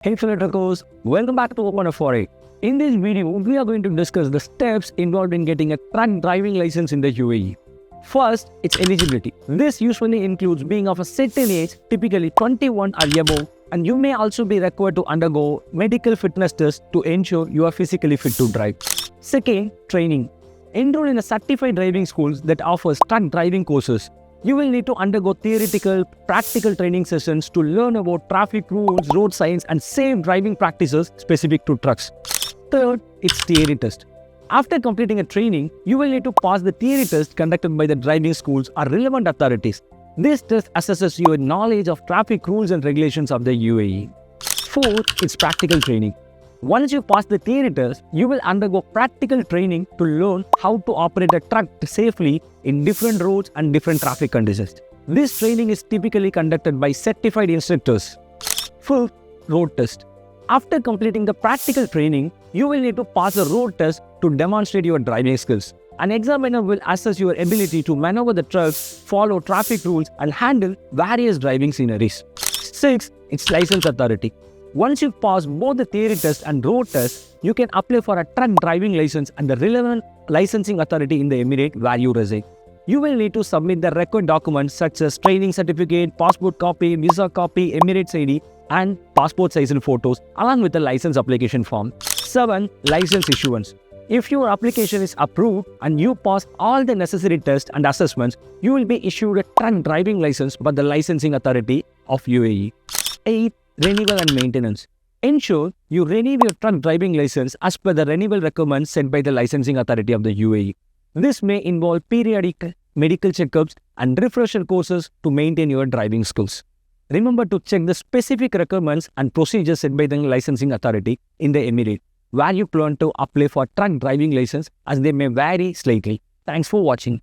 Hey fellow truckers, welcome back to Open Foray. In this video, we are going to discuss the steps involved in getting a truck driving license in the UAE. First, it's eligibility. This usually includes being of a certain age, typically 21 or above, and you may also be required to undergo medical fitness tests to ensure you are physically fit to drive. Second, training. Enroll in a certified driving schools that offers truck driving courses. You will need to undergo theoretical, practical training sessions to learn about traffic rules, road signs, and safe driving practices specific to trucks. Third, it's theory test. After completing a training, you will need to pass the theory test conducted by the driving schools or relevant authorities. This test assesses your knowledge of traffic rules and regulations of the UAE. Fourth, it's practical training. Once you pass the theory test, you will undergo practical training to learn how to operate a truck safely in different roads and different traffic conditions. This training is typically conducted by certified instructors. Fifth, road test. After completing the practical training, you will need to pass a road test to demonstrate your driving skills. An examiner will assess your ability to maneuver the truck, follow traffic rules, and handle various driving sceneries. Sixth, it's license authority. Once you pass both the theory test and road test, you can apply for a truck driving license at the relevant licensing authority in the emirate where you reside. You will need to submit the required documents such as training certificate, passport copy, visa copy, Emirates ID, and passport size photos along with the license application form. 7. License issuance. If your application is approved and you pass all the necessary tests and assessments, you will be issued a truck driving license by the licensing authority of UAE. 8. Renewal and maintenance. Ensure you renew your truck driving license as per the renewal requirements set by the licensing authority of the UAE. This may involve periodic medical checkups and refresher courses to maintain your driving skills. Remember to check the specific requirements and procedures set by the licensing authority in the emirate where you plan to apply for truck driving license, as they may vary slightly. Thanks for watching.